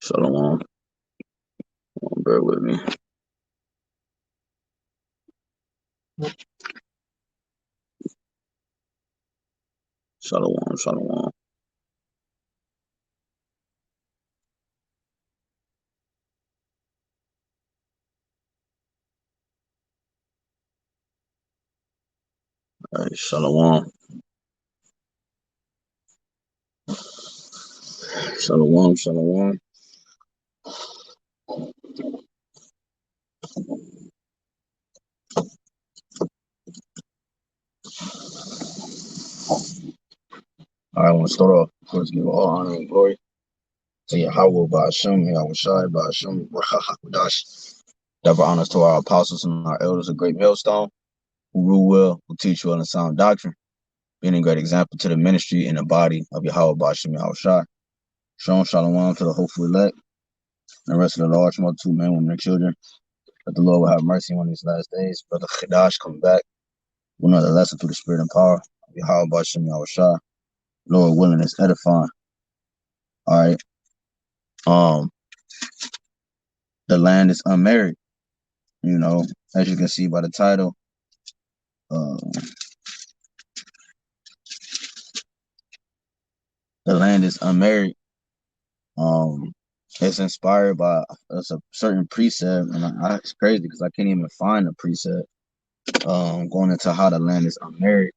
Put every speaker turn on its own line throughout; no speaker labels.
Shalom. Bear with me. Shalom, shalom. All right, shalom. Shalom, shalom. All right, I want to start off. Of course, give all honor and glory to YAHAWAH, BAHASHAM, YAHAWASHI, BAHASHAM, HAQADASH. Double honors to our apostles and our elders, a great millstone, who rule well, who teach well in sound doctrine, being a great example to the ministry and the body of YAHAWAH, BAHASHAM, YAHAWASHI. Shalom, shalom to the hopeful elect and the rest of the large multitude, men, women, and children. That the Lord will have mercy on these last days. Brother Khadash come back with another lesson through the spirit and power of YAHAWAH, BAHASHAM, YAHAWASHI. Lord willing, is edifying. All right. The land is unmarried. You know, as you can see by the title, uh, the land is unmarried. It's inspired by a certain precept, and it's crazy because I can't even find a precept. Going into how the land is unmarried,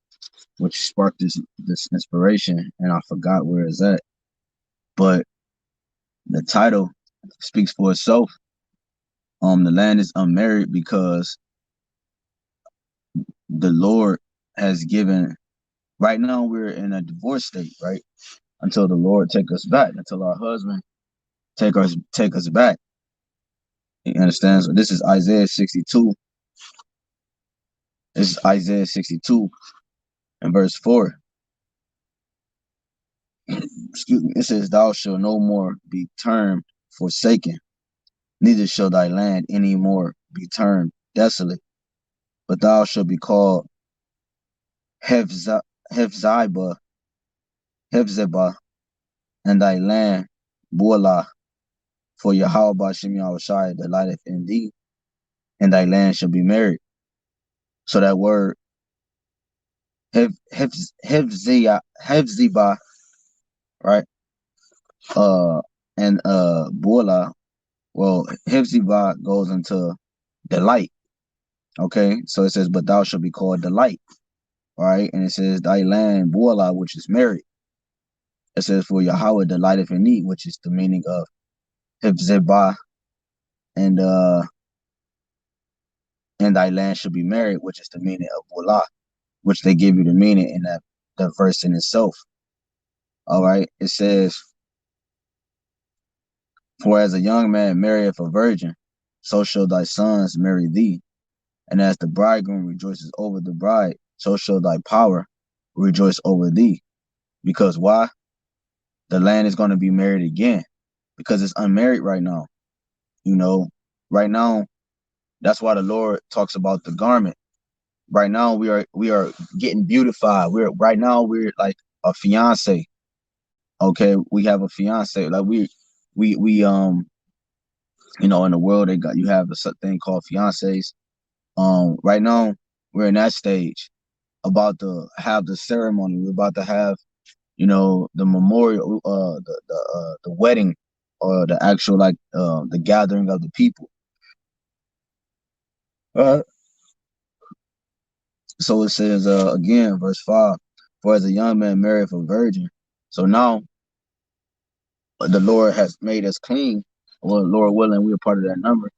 which sparked this inspiration, and I forgot where it's at. But the title speaks for itself. The land is unmarried because the Lord has given. Right now, we're in a divorce state, right? Until the Lord take us back, until our husband take us back. You understand? So this is Isaiah 62. This is Isaiah 62 and verse 4. Excuse me. It says, "Thou shalt no more be termed forsaken, neither shall thy land any more be termed desolate, but thou shalt be called Hephzibah, and thy land Beulah. For Yahawah Ba'ashem Yahawashi delighteth in thee, and thy land shall be married." So that word Hephzibah, right? And Beulah, well, Hephzibah goes into delight. Okay, so it says, "But thou shalt be called delight," right? And it says, "Thy land Beulah, which is married." It says, "For Yahawah delighteth in thee," which is the meaning of Hephzibah, and thy land shall be married, which is the meaning of Beulah, which they give you the meaning in that verse in itself. All right, it says, "For as a young man marrieth a virgin, so shall thy sons marry thee. And as the bridegroom rejoices over the bride, so shall thy power rejoice over thee." Because why? The land is going to be married again, because it's unmarried right now. You know, right now, that's why the Lord talks about the garment. Right now, we are getting beautified. We're like a fiance. Okay, we have a fiance. Like we you know, in the world you have a thing called fiancés. Right now we're in that stage, about to have the ceremony. We're about to have, you know, the memorial, the wedding, or the actual, like, the gathering of the people. So it says, again, verse 5, "For as a young man marrieth a virgin." So now the Lord has made us clean. Well, Lord willing, we are part of that number.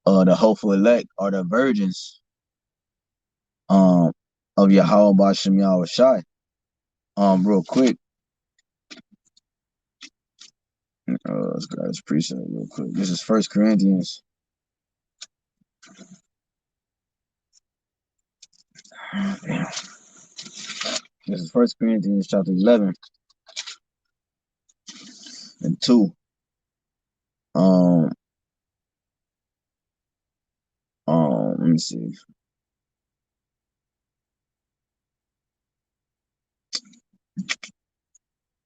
The hopeful elect are the virgins of Yahawah Ba'ashem Yahawashi. Real quick, let's go this precept real quick. This is 1 Corinthians. This is 1 Corinthians chapter 11 and 2. Let me see.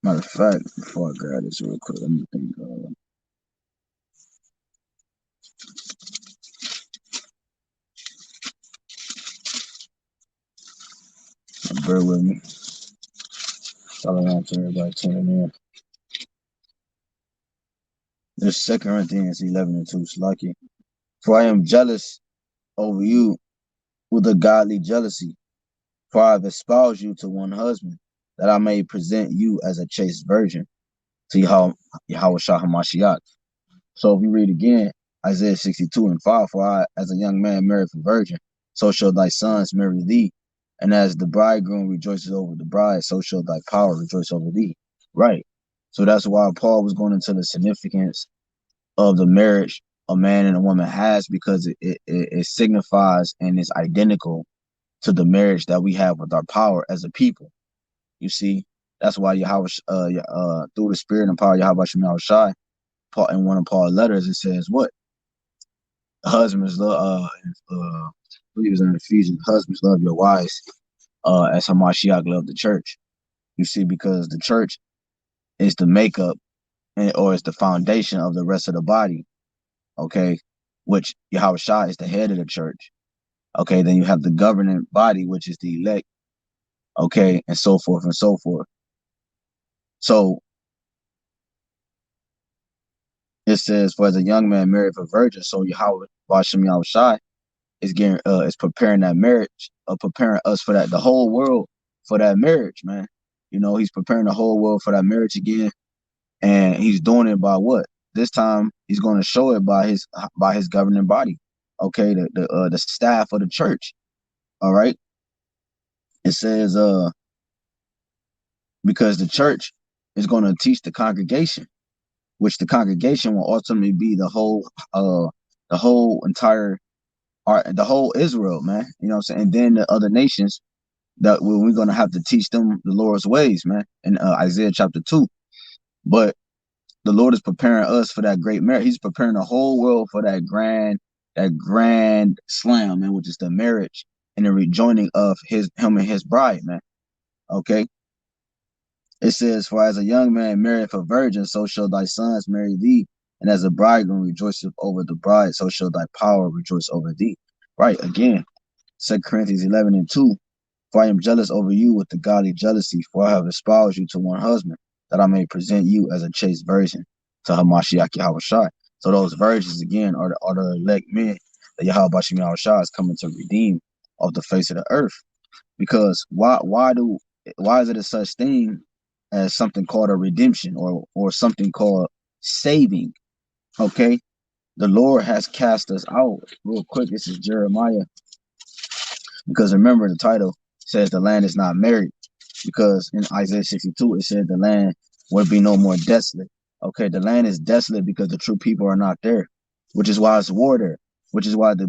Matter of fact, before I grab this real quick, let me think. Bear with me. Shalom to everybody tuning in. This 2 Corinthians 11:2. Slaki. For I am jealous over you with a godly jealousy. For I have espoused you to one husband, that I may present you as a chaste virgin to Yahawah Hamashiach. So if you read again, Isaiah 62:5, for I, as a young man married for virgin, so shall thy sons marry thee. And as the bridegroom rejoices over the bride, so shall thy power rejoice over thee. Right. So that's why Paul was going into the significance of the marriage a man and a woman has, because it signifies and is identical to the marriage that we have with our power as a people. You see, that's why Yahweh, through the spirit and power of Yahawah, Paul, in one of Paul's letters, it says what? Husbands love, I believe it's in Ephesians, husbands love your wives as Hamashiach loved the church. You see, because the church is the makeup or is the foundation of the rest of the body, okay? Which Yahawah is the head of the church. Okay, then you have the governing body, which is the elect, okay, and so forth and so forth. So it says, for as a young man married for virgin, so Yahweh Basham Yahushai is getting is preparing that marriage, preparing us for that, the whole world for that marriage, man. You know, he's preparing the whole world for that marriage again, and he's doing it by what? This time he's going to show it by his governing body, okay, the staff of the church. All right, it says because the church is going to teach the congregation, which the congregation will ultimately be the whole entire the whole Israel, man. You know what I'm saying? And then the other nations that we're going to have to teach them the Lord's ways, man, in Isaiah chapter 2. But the Lord is preparing us for that great marriage. He's preparing the whole world for that grand slam, man, which is the marriage and the rejoining of him and his bride, man. Okay. It says, for as a young man married for virgin, so shall thy sons marry thee. And as a bridegroom rejoiceth over the bride, so shall thy power rejoice over thee. Right, again, 2 Corinthians 11:2. For I am jealous over you with the godly jealousy, for I have espoused you to one husband, that I may present you as a chaste virgin to Hamashiach Yahushua. So those virgins, again, are the elect men that Yahweh Bashim Yahushua is coming to redeem off the face of the earth. Because why is it a such thing as something called a redemption or something called saving? Okay, the Lord has cast us out. Real quick, this is Jeremiah, because remember the title says the land is not married, because in Isaiah 62 it said the land would be no more desolate. Okay, the land is desolate because the true people are not there, which is why it's war there, which is why the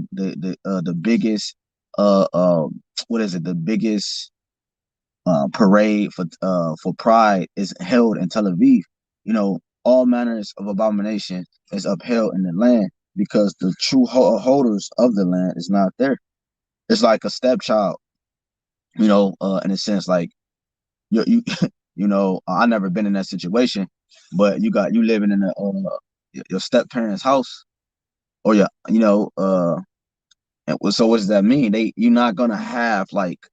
biggest what is it, the biggest parade for pride is held in Tel Aviv. You know, all manners of abomination is upheld in the land because the true holders of the land is not there. It's like a stepchild, you know, in a sense, like you you know, I never been in that situation, but you living in your step parents' house, or you know, and so what does that mean? You're not gonna have like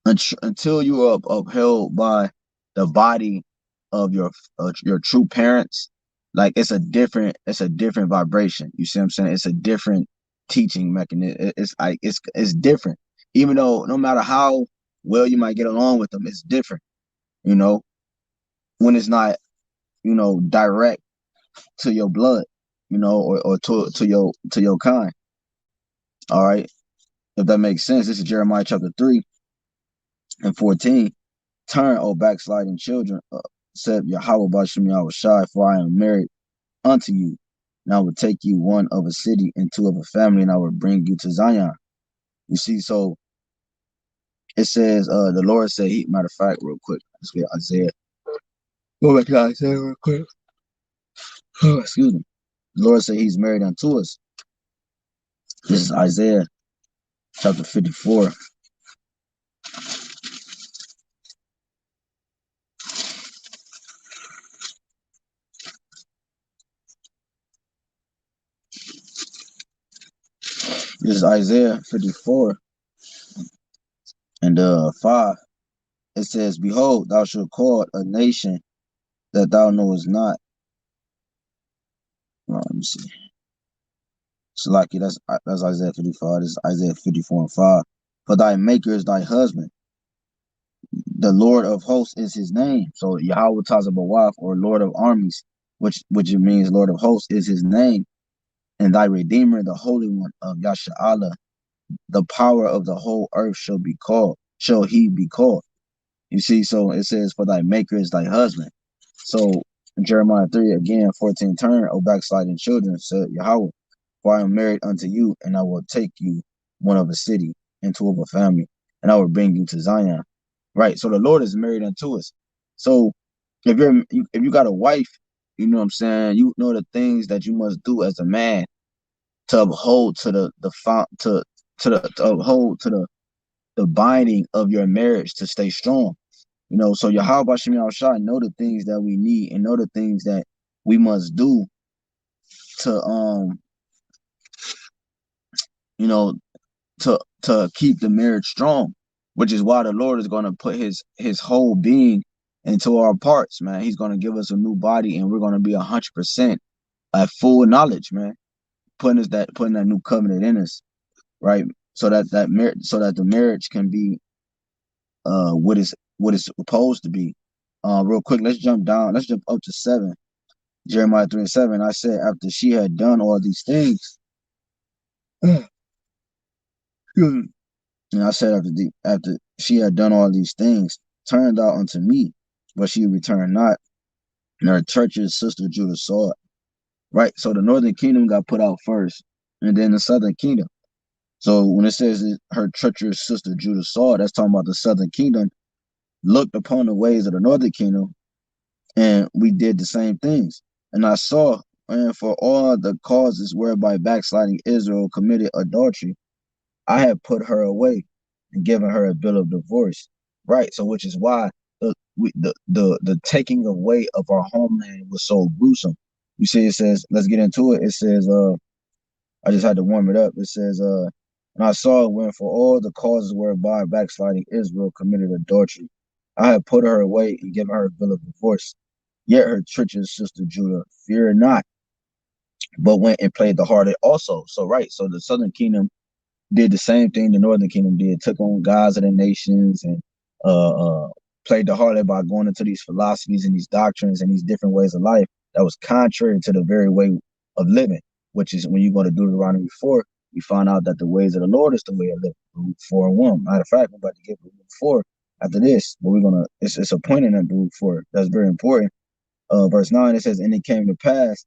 until you are upheld by the body of your true parents. Like it's a different vibration. You see what I'm saying? It's a different teaching mechanism. It's different. Even though no matter how well you might get along with them, it's different. You know, when it's not, you know, direct to your blood, you know, or to your kind. All right, if that makes sense. This is Jeremiah chapter 3:14. Turn, O backsliding children, said Yahweh Bashim Yahushai, for I am married unto you. And I will take you one of a city and two of a family, and I will bring you to Zion. You see, so it says, the Lord said, matter of fact, real quick, let's get Isaiah. Go back to Isaiah real quick. Oh, excuse me. The Lord said he's married unto us. This is Isaiah chapter 54. This is Isaiah 54 and And 5, it says, "Behold, thou shalt call a nation that thou knowest not." Let me see. So like that's Isaiah 55. This is Isaiah 54 and 5. "For thy maker is thy husband, the Lord of hosts is his name." So Yahweh Tazabawaf, or Lord of armies, which it means Lord of hosts, is his name. "And thy Redeemer, the Holy One of Yasha'Allah, the power of the whole earth shall he be called." You see, so it says, "For thy maker is thy husband." So in Jeremiah 3, again, 14, "Turn, O backsliding children, said Yahweh, for I am married unto you, and I will take you one of a city, and two of a family, and I will bring you to Zion." Right. So the Lord is married unto us. So if you got a wife, you know what I'm saying, you know the things that you must do as a man to uphold to to uphold to the binding of your marriage to stay strong. You know, so Yahweh Shem Shai know the things that we need and know the things that we must do to you know to keep the marriage strong, which is why the Lord is going to put his whole being into our parts, man. He's going to give us a new body, and we're going to be 100% at full knowledge, man. Putting that new covenant in us, right? So that the marriage can be what it's supposed to be. Real quick, let's jump down. Let's jump up to 7. Jeremiah 3 and 7. "I said, after she had done all these things," and I said, after she had done all these things, "turned out unto me, but she returned not, and her treacherous sister Judah saw it." Right. So the northern kingdom got put out first, and then the southern kingdom. So when it says that her treacherous sister Judah saw it, that's talking about the southern kingdom looked upon the ways of the northern kingdom, and we did the same things. "And I saw, and for all the causes whereby backsliding Israel committed adultery, I have put her away and given her a bill of divorce." Right. So which is why the taking away of our homeland was so gruesome. You see, it says, let's get into it. It says, I just had to warm it up. It says, "And I saw when for all the causes whereby backsliding Israel committed adultery, I have put her away and given her a bill of divorce. Yet her treacherous sister Judah feared not, but went and played the harlot also." So right, so the southern kingdom did the same thing the northern kingdom did, took on gods of the nations, and played the harlot by going into these philosophies and these doctrines and these different ways of life that was contrary to the very way of living, which is when you go to Deuteronomy 4, you find out that the ways of the Lord is the way of living. Root 4 and 1. Matter of fact, we're about to get Root 4 after this, but it's a point in that Root 4 that's very important. Verse 9, it says, "And it came to pass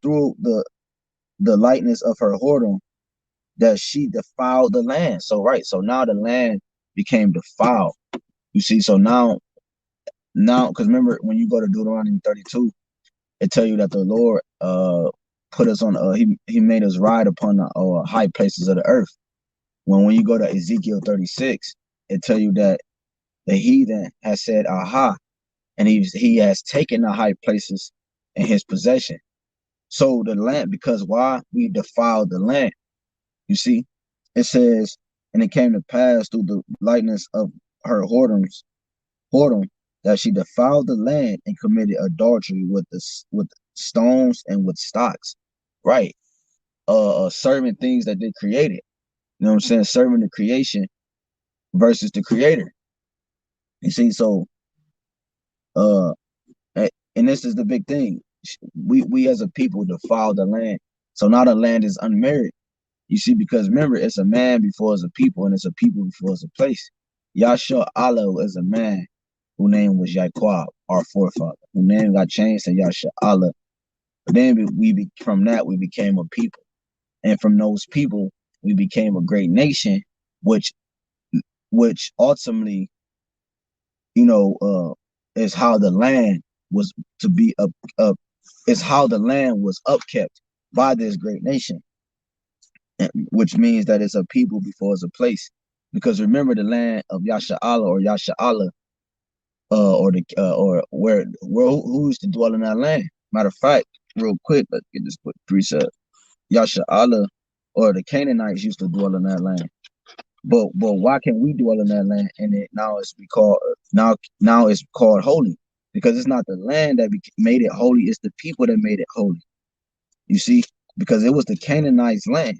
through the lightness of her whoredom that she defiled the land." So right, so now the land became defiled. You see, so now, because remember when you go to Deuteronomy 32, it tell you that the Lord put us on he made us ride upon the high places of the earth. When you go to Ezekiel 36, it tell you that the heathen has said, "Aha," and he has taken the high places in his possession. So the land, because why? We defiled the land. You see, it says, "And it came to pass through the lightness of her whoredom, that she defiled the land and committed adultery with stones and with stocks." Right. Serving things that they created. You know what I'm saying? Serving the creation versus the creator. You see, so and this is the big thing. We as a people defile the land. So now the land is unmarried. You see, because remember, it's a man before it's a people, and it's a people before it's a place. Yasha'Allah is a man whose name was Yaquab, our forefather, whose name got changed to Yasha'Allah. But then from that we became a people, and from those people we became a great nation, which ultimately, is how the land was to be up, is how the land was upkept by this great nation, which means that it's a people before it's a place. Because remember, the land of Yasha'Allah or Yasha'Allah, or where who used to dwell in that land. Matter of fact, real quick, let's get this precept. Yasha'Allah or the Canaanites used to dwell in that land. But why can we dwell in that land and it now it's called now it's called holy? Because it's not the land that made it holy, it's the people that made it holy. You see, because it was the Canaanites' land,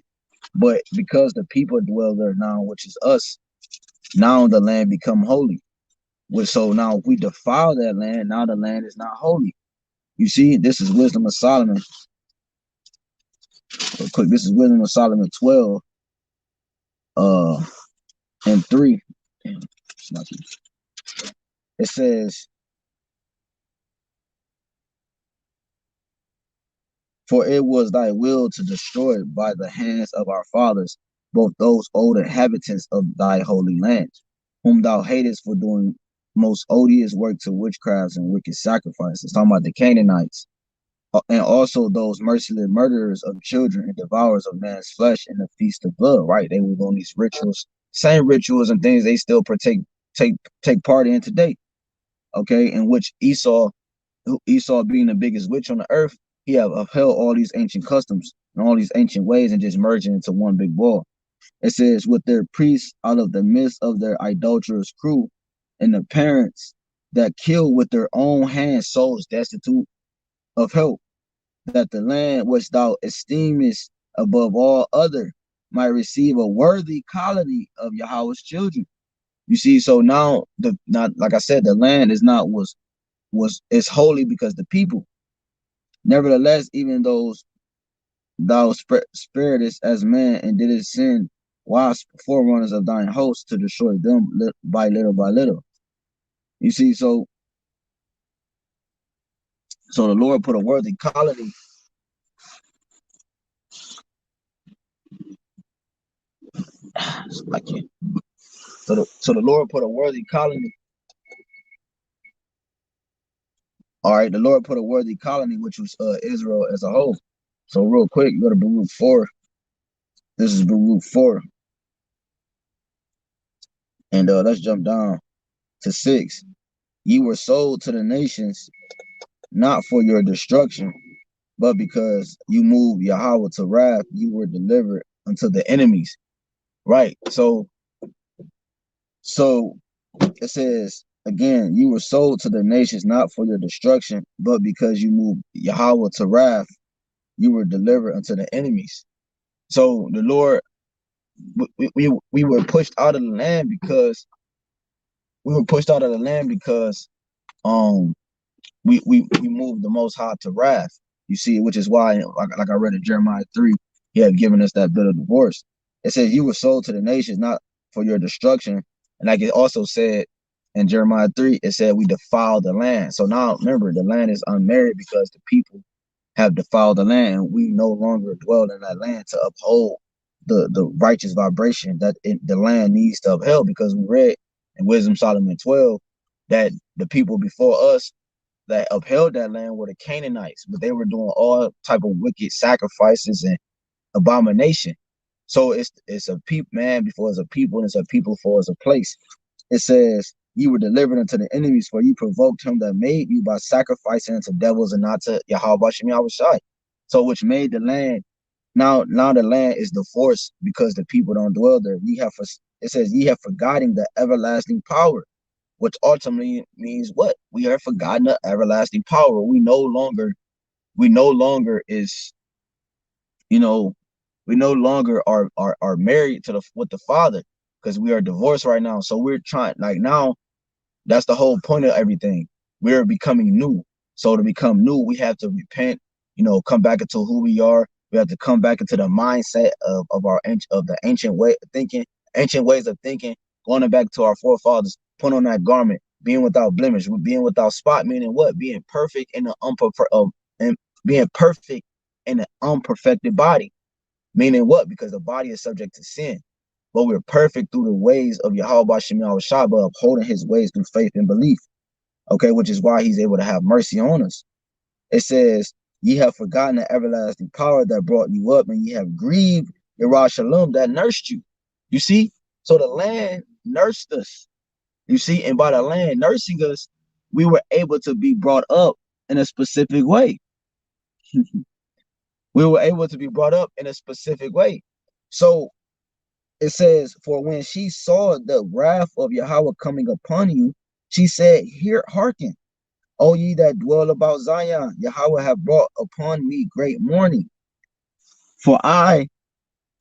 but because the people dwell there now, which is us, now the land become holy. So now if we defile that land, now the land is not holy. You see, this is wisdom of Solomon. Real quick, this is wisdom of Solomon 12 and 3. Damn, it says, for it was thy will to destroy by the hands of our fathers both those old inhabitants of thy holy land, whom thou hatest for doing most odious work to witchcrafts and wicked sacrifices. Talking about the Canaanites. And also those merciless murderers of children and devourers of man's flesh in the feast of blood, right? They were doing these rituals, same rituals and things they still take part in today. Okay, in which Esau being the biggest witch on the earth, he have upheld all these ancient customs and all these ancient ways and just merging into one big ball. It says, with their priests out of the midst of their idolatrous crew, and the parents that kill with their own hands souls destitute of help, that the land which thou esteemest above all other might receive a worthy colony of Yahweh's children. You see, so now not like I said, the land is not is holy because the people. Nevertheless, even thou spiritest as man and didst sin whilst forerunners of thine host to destroy them by little by little. You see, so the Lord put a worthy colony. I can't. So the Lord put a worthy colony. All right, the Lord put a worthy colony, which was Israel as a whole. So real quick, go to Baruch 4. This is Baruch 4. And let's jump down to 6. Ye were sold to the nations, not for your destruction, but because you moved Yahweh to wrath, you were delivered unto the enemies. Right. So it says again, you were sold to the nations not for your destruction, but because you moved Yahweh to wrath, you were delivered unto the enemies. So the Lord, we were pushed out of the land because we moved the Most High to wrath. You see, which is why, like I read in Jeremiah 3, he had given us that bill of divorce. It says you were sold to the nations not for your destruction. And like it also said in Jeremiah 3, it said we defiled the land. So now remember, the land is unmarried because the people have defiled the land. And we no longer dwell in that land to uphold the righteous vibration that the land needs to uphold, because we read in Wisdom Solomon 12 that the people before us that upheld that land were the Canaanites, but they were doing all type of wicked sacrifices and abomination. So it's a people, man, before it's a people, and it's a people for it's a place. It says, you were delivered unto the enemies, for you provoked him that made you by sacrificing unto devils and not to YAHWASHI. So which made the land, now the land is divorced because the people don't dwell there. It says, ye have forgotten the everlasting power, which ultimately means what? We have forgotten the everlasting power. We no longer is, we no longer are married to with the Father, because we are divorced right now. So we're trying, like, now that's the whole point of everything. We're becoming new. So to become new, we have to repent, come back into who we are. We have to come back into the mindset of the ancient way of thinking, ancient ways of thinking, going back to our forefathers, put on that garment, being without blemish, being without spot, meaning what? Being perfect in the and being perfect in an unperfected body. Meaning what? Because the body is subject to sin. But we're perfect through the ways of Yahweh Shem Yahushua, by upholding his ways through faith and belief. Okay, which is why he's able to have mercy on us. It says, ye have forgotten the everlasting power that brought you up, and ye have grieved Yerah Shalom that nursed you. You see? So the land nursed us. You see? And by the land nursing us, we were able to be brought up in a specific way. We were able to be brought up in a specific way. So It says, for when she saw the wrath of Yahweh coming upon you, she said, hear, hearken, O ye that dwell about Zion, Yahweh have brought upon me great mourning. For I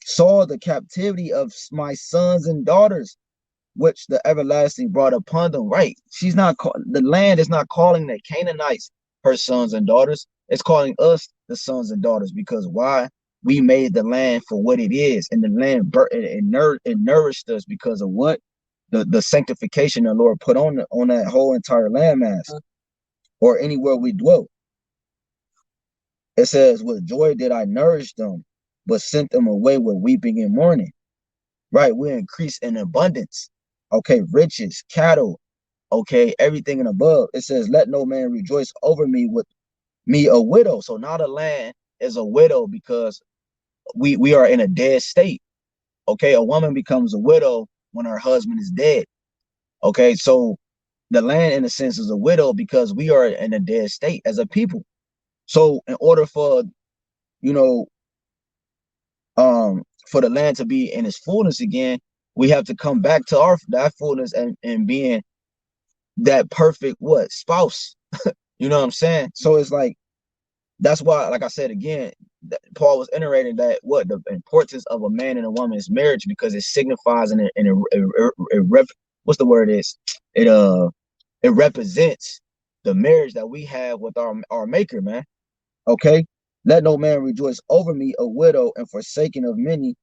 saw the captivity of my sons and daughters, which the everlasting brought upon them. Right. She's not, the land is not calling the Canaanites her sons and daughters. It's calling us the sons and daughters, because why? We made the land for what it is, and the land it nourished us because of what? The sanctification the Lord put on that whole entire landmass, or anywhere we dwell. It says, with joy did I nourish them, but sent them away with weeping and mourning. Right. We increase in abundance. Okay. Riches, cattle, okay, everything and above. It says, let no man rejoice over me with me a widow. So now the land is a widow because we are in a dead state. Okay. A woman becomes a widow when her husband is dead. Okay. So the land, in a sense, is a widow because we are in a dead state as a people. So in order for, you know, for the land to be in its fullness again, we have to come back to that fullness, and being that perfect what spouse. You know what I'm saying? So it's like, that's why, like I said again, Paul was iterating that what the importance of a man and a woman is marriage, because it signifies what's the word is, it represents the marriage that we have with our maker, man. Okay. Let no man rejoice over me a widow and forsaken of many,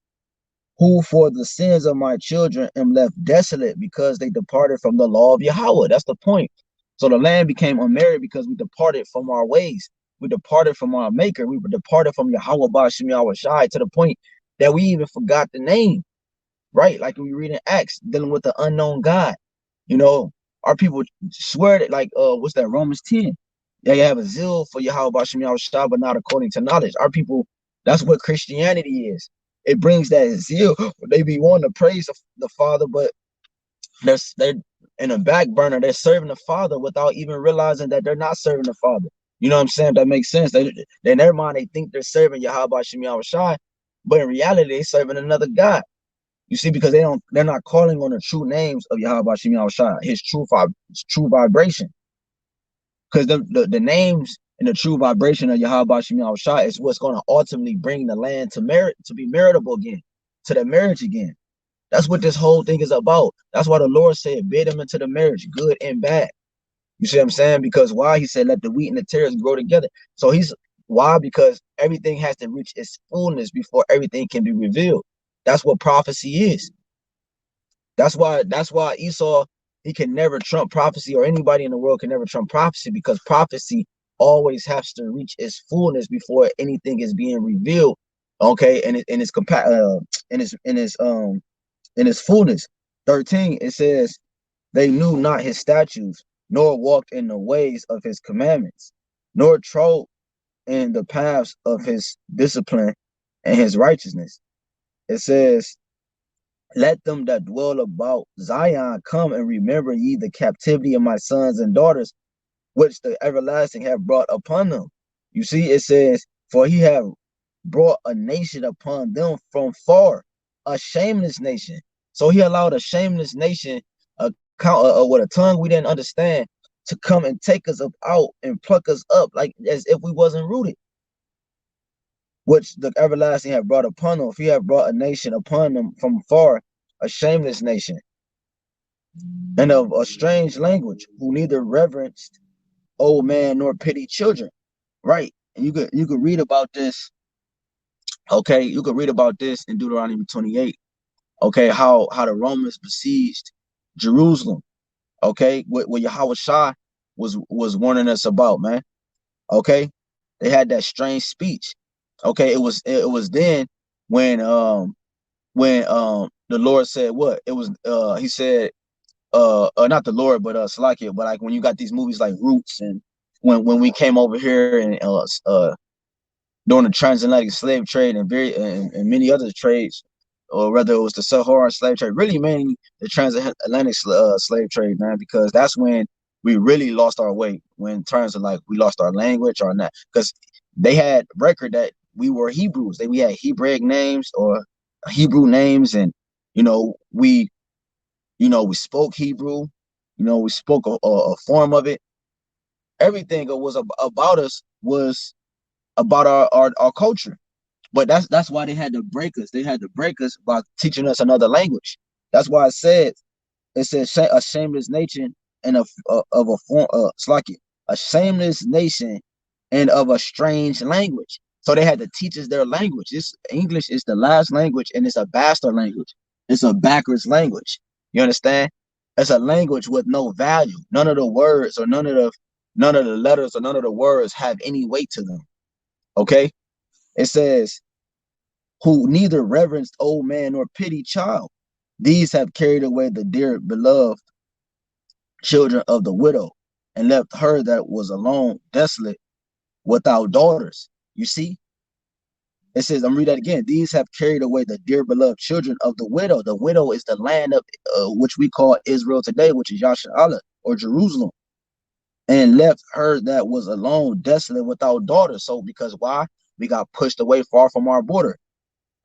who for the sins of my children am left desolate, because they departed from the law of Yahweh. That's the point. So the land became unmarried because we departed from our ways. We departed from our maker. We departed from Yahweh BAHASHAM YAHAWASHI, to the point that we even forgot the name, right? Like we read in Acts, dealing with the unknown God. You know, our people swear that, like, what's that, Romans 10? They have a zeal for Yahweh BAHASHAM YAHAWASHI, but not according to knowledge. Our people, that's what Christianity is. It brings that zeal. They be wanting to praise the Father, but they're in a back burner. They're serving the Father without even realizing that they're not serving the Father. You know what I'm saying? That makes sense. They, in their mind, they think they're serving Yahweh BAHASHAM YAHAWASHI, but in reality, they're serving another God. You see, because they're not calling on the true names of Yahweh BAHASHAM YAHAWASHI, his true vibration. Because the names and the true vibration of Yahweh BAHASHAM YAHAWASHI is what's going to ultimately bring the land to be meritable again, to the marriage again. That's what this whole thing is about. That's why the Lord said, bid them into the marriage, good and bad. You see what I'm saying? Because why? He said, let the wheat and the tares grow together. So why? Because everything has to reach its fullness before everything can be revealed. That's what prophecy is. That's why Esau, he can never trump prophecy, or anybody in the world can never trump prophecy, because prophecy always has to reach its fullness before anything is being revealed. Okay, and in its fullness. 13, it says, they knew not his statutes, nor walked in the ways of his commandments, nor trod in the paths of his discipline and his righteousness. It says, let them that dwell about Zion come and remember ye the captivity of my sons and daughters, which the everlasting have brought upon them. You see, it says, for he have brought a nation upon them from far, a shameless nation. So he allowed a shameless nation, with a tongue we didn't understand, to come and take us up out and pluck us up, like as if we wasn't rooted, which the everlasting have brought upon them. If he have brought a nation upon them from far, a shameless nation, and of a strange language, who neither reverenced old man nor pitied children. Right. And you could read about this. Okay, you could read about this in Deuteronomy 28. Okay, how the Romans besieged Jerusalem. Okay, what Yahawashi was warning us about, man. Okay, they had that strange speech. Okay, it was then when the Lord said what? It was he said not the Lord, but Salakia, but like when you got these movies like Roots, and when we came over here and during the transatlantic slave trade and many other trades, or whether it was the Saharan slave trade, really mainly the transatlantic slave trade, man, because that's when we really lost our way, when in terms of like we lost our language or not, because they had record that we were Hebrews, that we had Hebraic names or Hebrew names, and You know, we spoke Hebrew. We spoke a form of it. Everything was about us was about our culture. But that's why they had to break us. They had to break us by teaching us another language. That's why it says a shameless nation and of a form it's like a shameless nation and of a strange language. So they had to teach us their language. This English is the last language, and it's a bastard language. It's a backwards language. You understand? It's a language with no value. None of the words or none of the letters or none of the words have any weight to them. Okay? It says, who neither reverenced old man nor pitied child. These have carried away the dear beloved children of the widow, and left her that was alone, desolate, without daughters. You see, it says, I'm read that again. These have carried away the dear beloved children of the widow. The widow is the land of which we call Israel today, which is YAHAWAH or Jerusalem, and left her that was alone, desolate, without daughters. So because why? We got pushed away far from our border.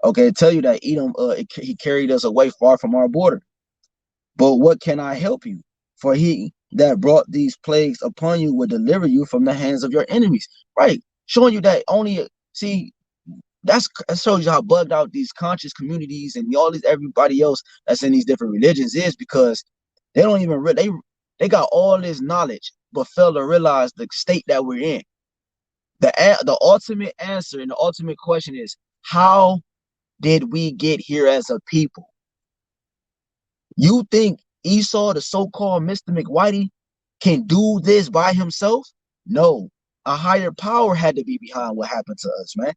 Okay, tell you that Edom, he carried us away far from our border. But what can I help you? For he that brought these plagues upon you will deliver you from the hands of your enemies. Right. Showing you that only, see, that shows you how bugged out these conscious communities and all these everybody else that's in these different religions is, because they don't even they got all this knowledge but fail to realize the state that we're in. The ultimate answer and the ultimate question is, how did we get here as a people? You think Esau, the so-called Mr. McWhitey, can do this by himself? No. A higher power had to be behind what happened to us, man.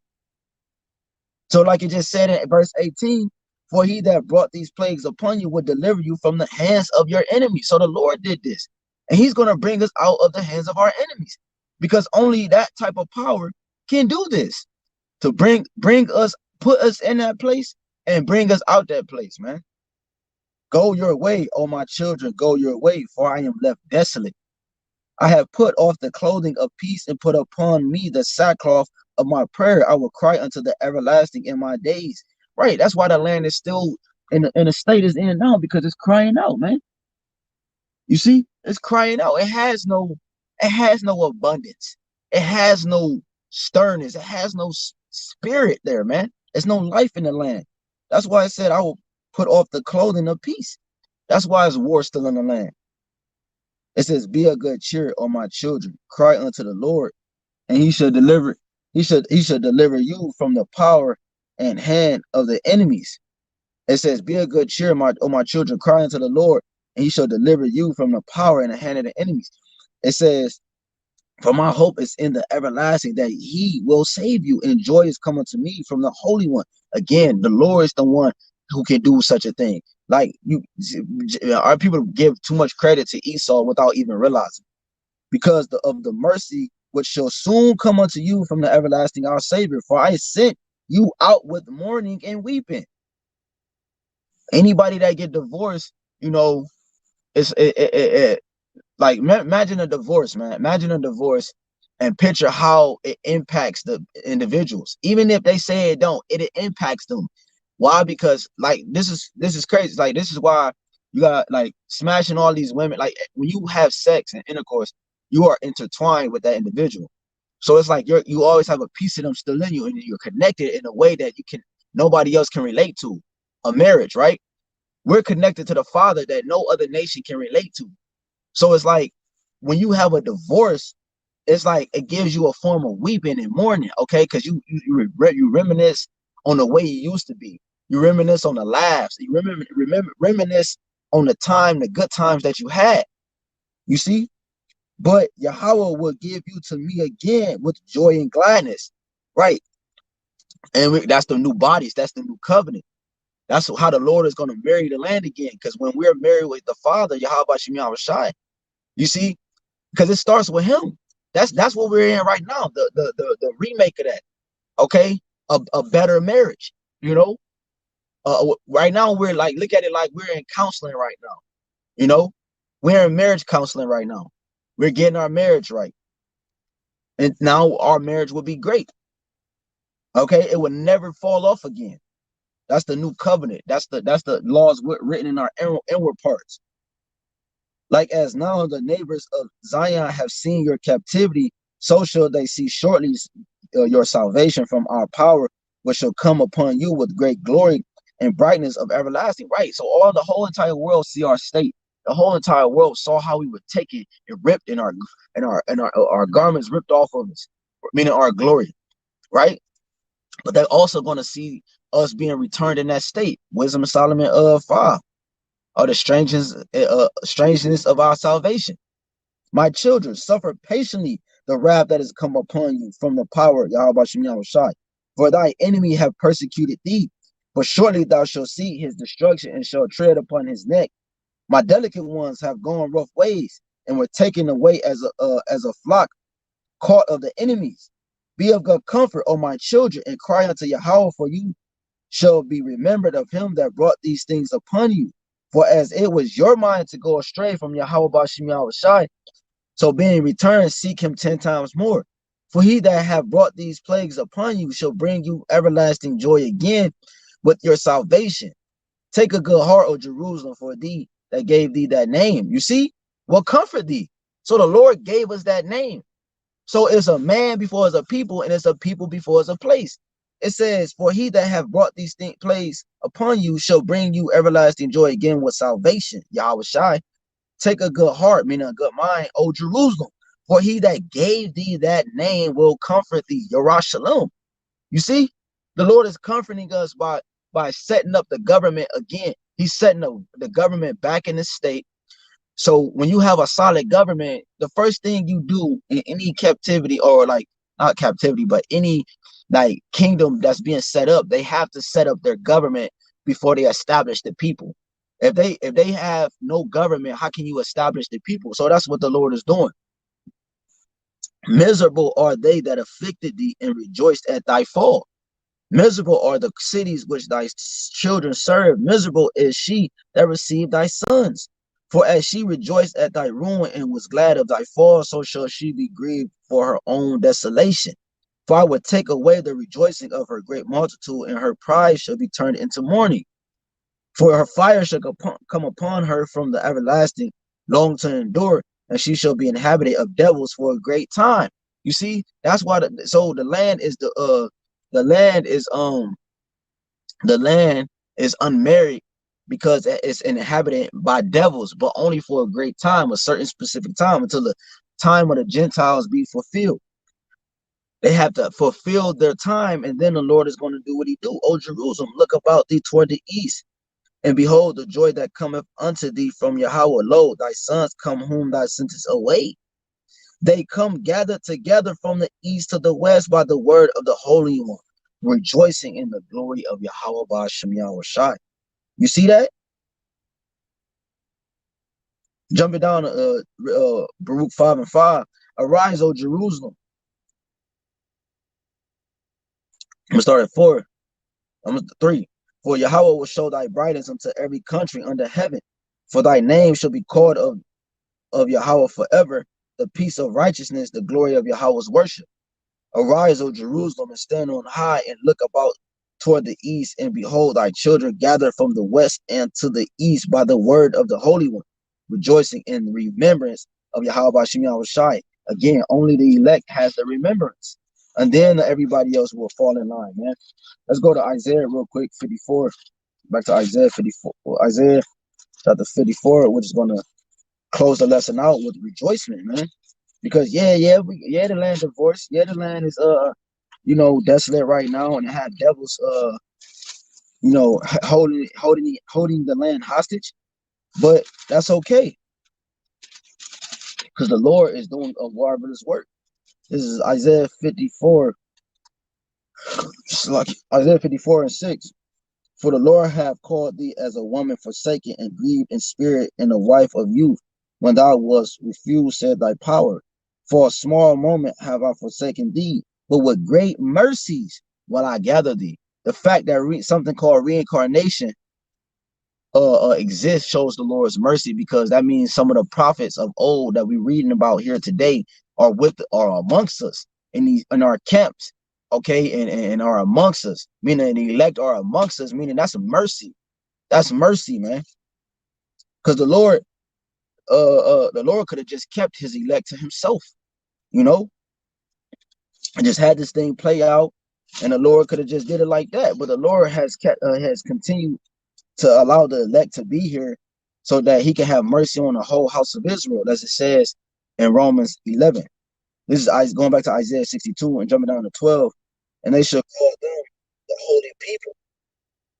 So like it just said in verse 18, for he that brought these plagues upon you would deliver you from the hands of your enemies. So the Lord did this. And he's going to bring us out of the hands of our enemies, because only that type of power can do this, to bring us, put us in that place and bring us out that place, man. Go your way, O my children, go your way, for I am left desolate. I have put off the clothing of peace and put upon me the sackcloth of my prayer. I will cry unto the everlasting in my days. Right. That's why the land is still in a state it's in now, because it's crying out, man. You see, it's crying out. It has no abundance. It has no sternness. It has no spirit there, man. There's no life in the land. That's why I said I will put off the clothing of peace. That's why it's war still in the land. It says, be of good cheer, O my children, cry unto the Lord, and he shall deliver, he should deliver you from the power and hand of the enemies. It says, be of good cheer, O my children, cry unto the Lord, and he shall deliver you from the power and the hand of the enemies. It says, for my hope is in the everlasting, that he will save you, and joy is coming to me from the Holy One. Again, the Lord is the one who can do such a thing. Like our people give too much credit to Esau without even realizing, because of the mercy which shall soon come unto you from the everlasting our Savior. For I sent you out with mourning and weeping. Anybody that get divorced, it's like, imagine a divorce, man. Imagine a divorce and picture how it impacts the individuals. Even if they say it don't, it impacts them. Why? Because like this is crazy. Like, this is why you got like smashing all these women. Like, when you have sex and intercourse, you are intertwined with that individual. So it's like you always have a piece of them still in you, and you're connected in a way that nobody else can relate to. A marriage, right? We're connected to the Father that no other nation can relate to. So it's like when you have a divorce, it's like it gives you a form of weeping and mourning, okay? Because you reminisce on the way you used to be. You reminisce on the laughs. You reminisce on the good times that you had. You see? But Yahweh will give you to me again with joy and gladness, right? And that's the new bodies. That's the new covenant. That's how the Lord is going to marry the land again. Because when we're married with the Father, YAHWASHI, you see, because it starts with him. That's what we're in right now. The remake of that. Okay, a better marriage. Right now we're like, look at it like we're in counseling right now. We're in marriage counseling right now. We're getting our marriage right, and now our marriage will be great. Okay, it will never fall off again. That's the new covenant. That's the laws written in our inward parts. Like as now the neighbors of Zion have seen your captivity, so shall they see shortly your salvation from our power, which shall come upon you with great glory and brightness of everlasting. Right. So all the whole entire world see our state. The whole entire world saw how we were taken and ripped in our garments ripped off of us, meaning our glory. Right. But they're also going to see us being returned in that state. Wisdom of Solomon 5. Or the strangeness of our salvation. My children, suffer patiently the wrath that has come upon you from the power of YAHWASHI. For thy enemy have persecuted thee, but shortly thou shalt see his destruction and shalt tread upon his neck. My delicate ones have gone rough ways and were taken away as a flock caught of the enemies. Be of good comfort, O my children, and cry unto Yahweh, for you shall be remembered of him that brought these things upon you. For as it was your mind to go astray from YAHWASHI, so being returned, seek him 10 times more. For he that hath brought these plagues upon you shall bring you everlasting joy again with your salvation. Take a good heart, O Jerusalem, for thee that gave thee that name. You see, will comfort thee. So the Lord gave us that name. So it's a man before it's a people, and it's a people before it's a place. It says, for he that have brought these plagues upon you shall bring you everlasting joy again with salvation. Yahawashi. Take a good heart, meaning a good mind, O Jerusalem. For he that gave thee that name will comfort thee. Yerushalayim. You see, the Lord is comforting us by setting up the government again. He's setting up the government back in the state. So when you have a solid government, the first thing you do in any captivity, or like not captivity, but any like kingdom that's being set up, they have to set up their government before they establish the people. If they have no government, how can you establish the people? So that's what the Lord is doing. Miserable are they that afflicted thee and rejoiced at thy fall. Miserable are the cities which thy children serve. Miserable is she that received thy sons. For as she rejoiced at thy ruin and was glad of thy fall, so shall she be grieved for her own desolation. For I will take away the rejoicing of her great multitude, and her pride shall be turned into mourning. For her fire shall come upon her from the everlasting, long to endure, and she shall be inhabited of devils for a great time. You see, that's why. So the land is the land is unmarried because it's inhabited by devils, but only for a great time, a certain specific time, until the time of the Gentiles be fulfilled. They have to fulfill their time, and then the Lord is going to do what he do. O Jerusalem, look about thee toward the east, and behold the joy that cometh unto thee from Yahweh. Lo, thy sons come whom thou sentest away. They come gathered together from the east to the west by the word of the Holy One, rejoicing in the glory of Yahweh BAHASHAM YAHWASHI. You see that? Jumping down to Baruch 5:5. Arise, O Jerusalem. I'm gonna start at 4. I'm at 3. For Yahweh will show thy brightness unto every country under heaven. For thy name shall be called of Yahweh forever, the peace of righteousness, the glory of Yahweh's worship. Arise, O Jerusalem, and stand on high, and look about toward the east, and behold, thy children gather from the west and to the east by the word of the Holy One, rejoicing in remembrance of Yahweh BAHASHAM YAHWASHI. Again, only the elect has the remembrance, and then everybody else will fall in line, man. Let's go to Isaiah real quick, 54. Back to Isaiah 54. Isaiah chapter 54, which is going to close the lesson out with rejoicing, man. Because the land divorced. Yeah, the land is desolate right now, and it had devils holding the land hostage. But that's okay, because the Lord is doing a marvelous work. This is Isaiah 54. Like Isaiah 54:6. For the Lord hath called thee as a woman forsaken and grieved in spirit, and a wife of youth. When thou wast refused, said thy power. For a small moment have I forsaken thee, but with great mercies will I gather thee. The fact that something called reincarnation exists shows the Lord's mercy, because that means some of the prophets of old that we're reading about here today are amongst us in our camps, okay, and are amongst us, meaning the elect are amongst us, meaning that's a mercy. That's mercy, man. Because the Lord could have just kept his elect to himself, you know, and just had this thing play out, and the Lord could have just did it like that. But the Lord has continued to allow the elect to be here so that he can have mercy on the whole house of Israel, as it says in Romans 11. This is going back to Isaiah 62 and jumping down to 12. And they shall call them the holy people.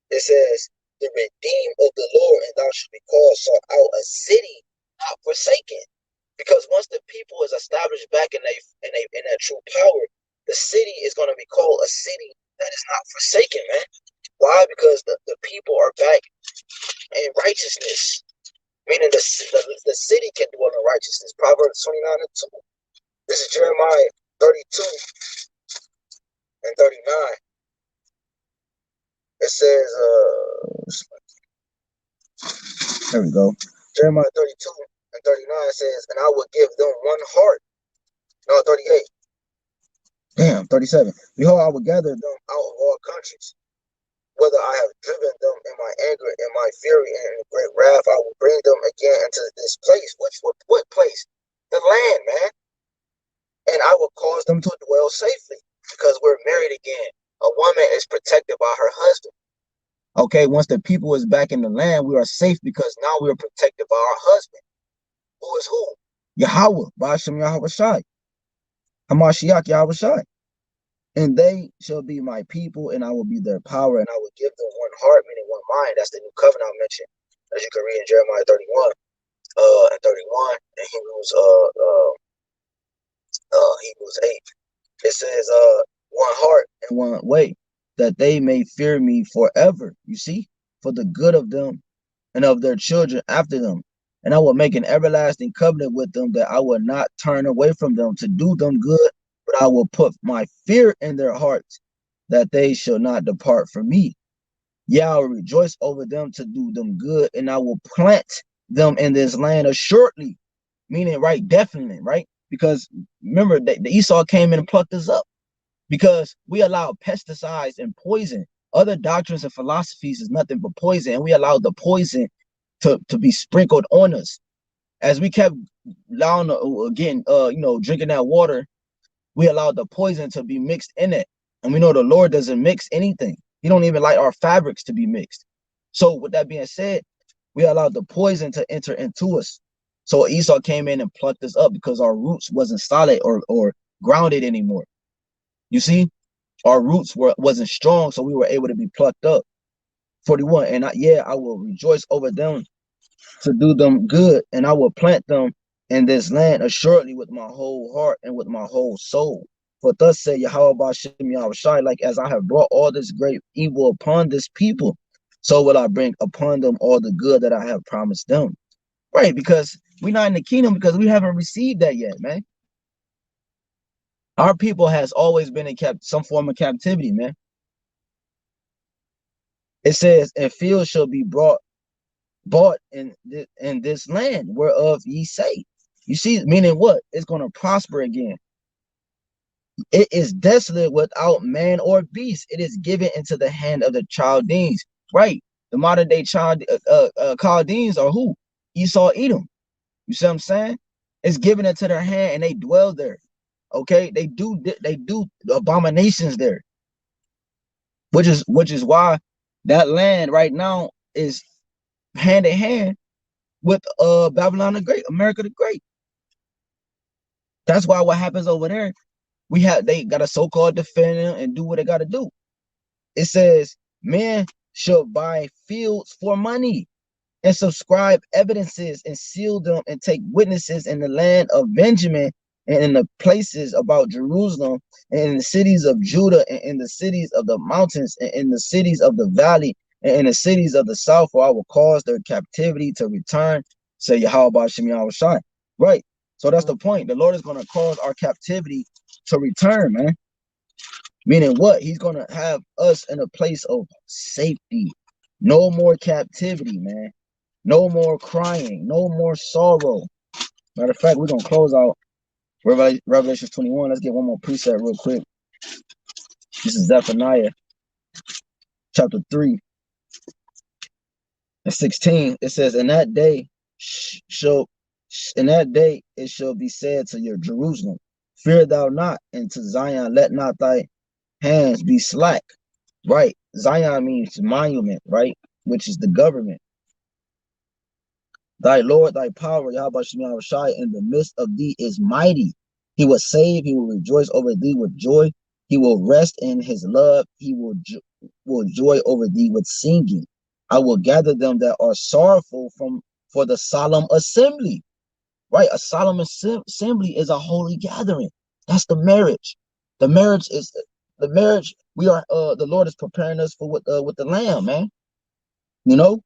It says, the redeemed of the Lord, and thou shalt be called sought out, a city not forsaken. Because once the people is established back in their true power, the city is going to be called a city that is not forsaken, man. Why? Because the people are back in righteousness, meaning the city can dwell in righteousness. Proverbs 29 and 2. This is Jeremiah 32 and 39. It says, there we go. Jeremiah 32 and 39 says, and I will give them one heart. No, 38. Damn, 37. Behold, I will gather them out of all countries. Whether I have driven them in my anger, in my fury, and in great wrath, I will bring them again into this place. What place? The land, man. And I will cause them to dwell safely, because we're married again. A woman is protected by her husband. Okay, once the people is back in the land, we are safe because now we are protected by our husband. Who is who? Yahawah, BAHASHAM YAHAWASHI. HaMashiach YAHAWASHI. And they shall be my people, and I will be their power, and I will give them one heart, meaning one mind. That's the new covenant I mentioned, as you can read in Jeremiah 31, and 31, and Hebrews 8. It says, one heart and one way, that they may fear me forever. You see, for the good of them and of their children after them. And I will make an everlasting covenant with them, that I will not turn away from them to do them good, but I will put my fear in their hearts, that they shall not depart from me. Yeah, I will rejoice over them to do them good, and I will plant them in this land assuredly, meaning right, definitely, right? Because remember, the Esau came in and plucked us up, because we allow pesticides and poison. Other doctrines and philosophies is nothing but poison, and we allowed the poison to be sprinkled on us. As we kept allowing, drinking that water, we allowed the poison to be mixed in it. And we know the Lord doesn't mix anything. He don't even like our fabrics to be mixed. So with that being said, we allowed the poison to enter into us. So Esau came in and plucked us up because our roots wasn't solid or grounded anymore. You see, our roots wasn't strong, so we were able to be plucked up. 41. And I will rejoice over them to do them good, and I will plant them in this land assuredly with my whole heart and with my whole soul. For thus said Yahweh BAHASHAM YAHAWASHI, like as I have brought all this great evil upon this people, so will I bring upon them all the good that I have promised them. Right, because we're not in the kingdom because we haven't received that yet, man. Our people has always been in some form of captivity, man. It says, and fields shall be bought in this land whereof ye say. You see, meaning what? It's going to prosper again. It is desolate without man or beast. It is given into the hand of the Chaldeans. Right. The modern day Chaldeans are who? Esau, Edom. You see what I'm saying? It's given into their hand and they dwell there. Okay, they do abominations there, which is why that land right now is hand in hand with Babylon the Great, America the Great. That's why what happens over there, they got a so-called defender and do what they got to do. It says, men shall buy fields for money and subscribe evidences and seal them and take witnesses in the land of Benjamin and in the places about Jerusalem and in the cities of Judah and in the cities of the mountains and in the cities of the valley and in the cities of the south, for I will cause their captivity to return, say Yahweh BAHASHAM YAHAWASHI. Right. So that's the point. The Lord is going to cause our captivity to return, man. Meaning what? He's going to have us in a place of safety. No more captivity, man. No more crying. No more sorrow. Matter of fact, we're going to close out Revelation 21. Let's get one more precept real quick. This is Zephaniah chapter 3 and 16. It says, in that day it shall be said to your Jerusalem, fear thou not, and to Zion let not thy hands be slack. Right. Zion means monument, right? Which is the government. Thy Lord, thy power, YAHAWASHI, in the midst of thee is mighty. He will save, he will rejoice over thee with joy. He will rest in his love. He will joy over thee with singing. I will gather them that are sorrowful for the solemn assembly. Right? A solemn assembly is a holy gathering. That's the marriage. The marriage is the marriage. We are the Lord is preparing us for with the Lamb, man. You know,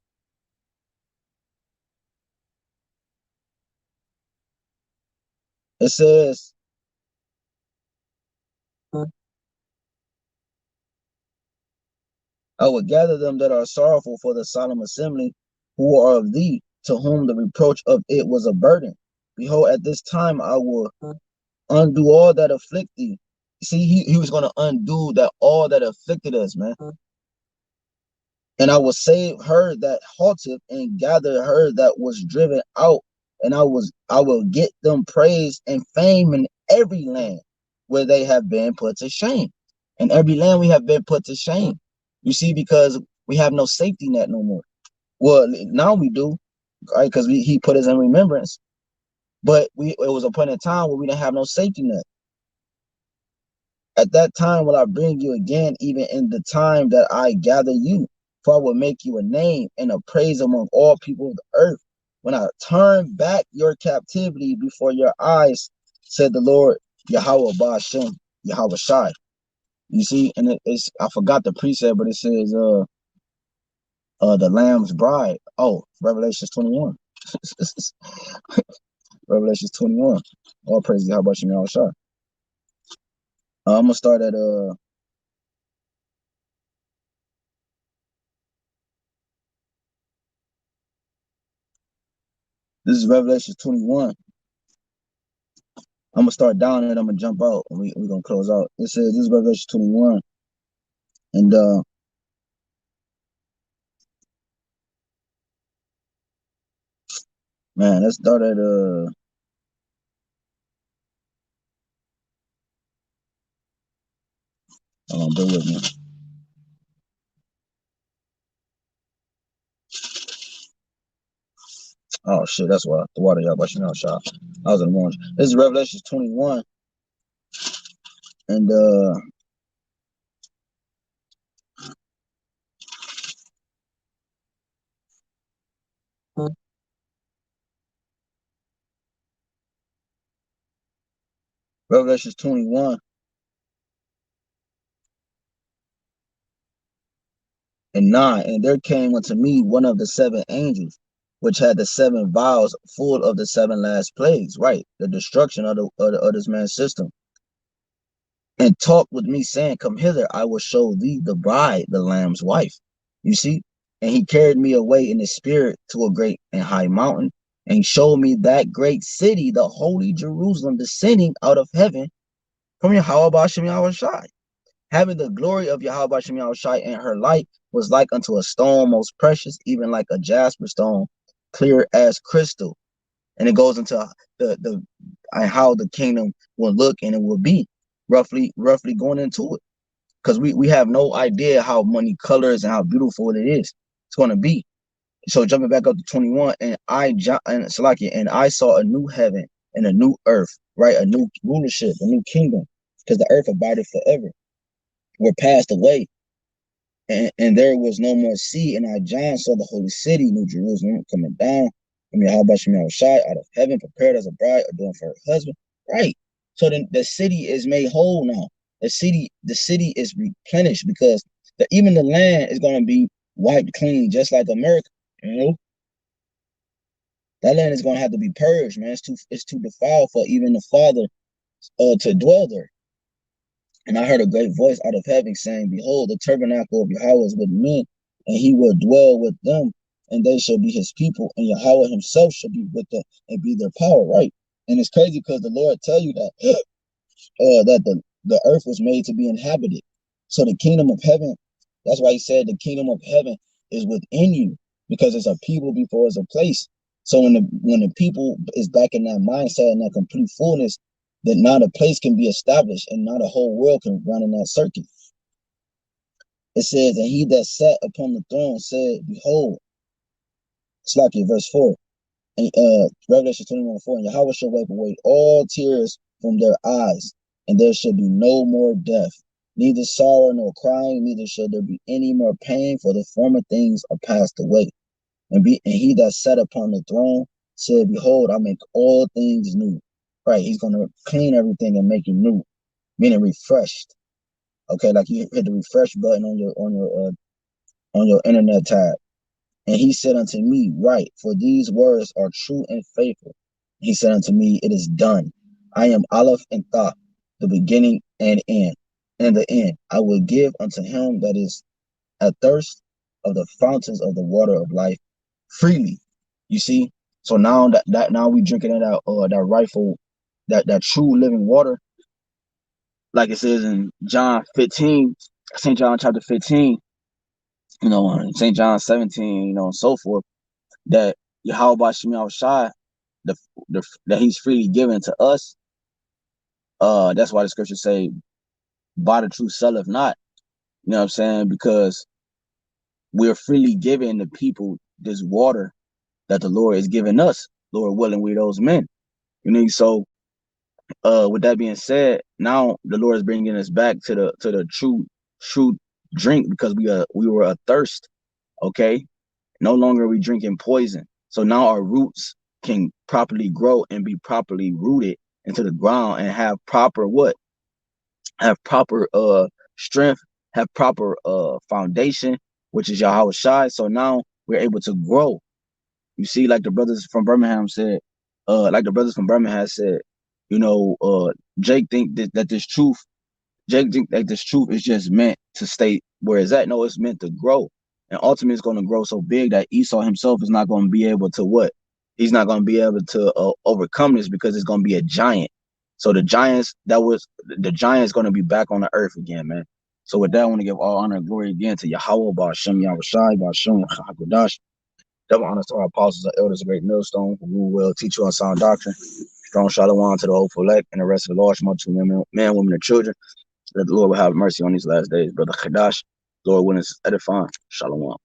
it says, I will gather them that are sorrowful for the solemn assembly, who are of thee, to whom the reproach of it was a burden. Behold, at this time I will undo all that afflict thee. See, he was going to undo that all that afflicted us, man. And I will save her that halted and gather her that was driven out. And I will get them praise and fame in every land where they have been put to shame. In every land we have been put to shame. You see, because we have no safety net no more. Well, now we do, right? Because he put us in remembrance. But it was a point in time where we didn't have no safety net. At that time will I bring you again, even in the time that I gather you. For I will make you a name and a praise among all people of the earth. When I turn back your captivity before your eyes, said the Lord, Yahawah BAHASHAM, YAHAWASHI. You see, and it's, I forgot the precept, but it says the Lamb's bride. Oh, Revelations 21. Revelations 21. All praise Yahweh Shai. I'm gonna start at this is Revelations 21. I'm gonna start down and I'm gonna jump out and we're gonna close out. It says this is Revelation 21. And man, let's start at hold on, bear with me. Oh shit, that's why the water y'all brushing out shop. I was in the morning. This is Revelation 21. And Revelation 21 and 9. And there came unto me one of the seven angels, which had the seven vials full of the seven last plagues, right? The destruction of this man's system. And talked with me, saying, come hither, I will show thee the bride, the Lamb's wife. You see? And he carried me away in the spirit to a great and high mountain, and showed me that great city, the holy Jerusalem, descending out of heaven from YAHAWASHI, having the glory of YAHAWASHI, and her light was like unto a stone most precious, even like a jasper stone, clear as crystal. And it goes into the how the kingdom will look and it will be, roughly going into it, because we have no idea how many colors and how beautiful it is. It's going to be. So jumping back up to 21, and I saw a new heaven and a new earth, right? A new rulership, a new kingdom, because the earth abided forever. Were passed away, and there was no more sea. And I, John, saw the holy city, New Jerusalem, coming down from YAHAWASHI out of heaven, prepared as a bride adorned for her husband. Right. So the city is made whole now. The city is replenished, because even the land is going to be wiped clean, just like America. You know, that land is going to have to be purged, man. It's too defiled for even the Father to dwell there. And I heard a great voice out of heaven saying, behold, the tabernacle of Yahweh is with men, and he will dwell with them, and they shall be his people, and Yahweh himself shall be with them and be their power, right? And it's crazy because the Lord tell you that that the earth was made to be inhabited. So the kingdom of heaven, that's why he said the kingdom of heaven is within you, because it's a people before it's a place. So when the people is back in that mindset and that complete fullness, then now the place can be established and now the whole world can run in that circuit. It says, and he that sat upon the throne said, behold, it's like in verse 4. And Revelation 21:4, and Yahweh shall wipe away all tears from their eyes, and there shall be no more death, neither sorrow nor crying, neither shall there be any more pain, for the former things are passed away. And he that sat upon the throne said, behold, I make all things new. Right, he's gonna clean everything and make it new, meaning refreshed. Okay, like you hit the refresh button on your internet tab. And he said unto me, write, for these words are true and faithful. He said unto me, it is done. I am Aleph and Tha, the beginning and end, and the end. I will give unto him that is athirst of the fountains of the water of life freely. You see? So now that now we drinking that rightful, that true living water, like it says in John 15, St. John chapter 15, St. John 17, and so forth, that YAHWASHI, that he's freely given to us. That's why the scriptures say, by the truth selleth not. You know what I'm saying? Because we're freely given the people this water that the Lord is giving us. Lord willing, we those men. So with that being said, now the Lord is bringing us back to the true drink, because we were athirst. Okay, no longer are we drinking poison. So now our roots can properly grow and be properly rooted into the ground and have proper what? Have proper strength, have proper foundation, which is YAHWASHI. So now we're able to grow. You see, like the brothers from Birmingham said, Jake think that this truth Jake think that this truth is just meant to stay where it's at. No, it's meant to grow. And ultimately it's going to grow so big that Esau himself is not going to be able to what? He's not going to be able to overcome this, because it's going to be a giant. So the giants going to be back on the earth again, man. So with that, I want to give all honor and glory again to Yahawah, BAHASHAM, YAHWASHI, BAHASHAM, HAQADASH. Double honors to our apostles and elders, a great millstone, who will teach you on sound doctrine. Strong shalom to the hopeful elect and the rest of the large multitude of men, women, and children. That the Lord will have mercy on these last days. Brother HAQADASH, Lord willing, is edifying. Shalom.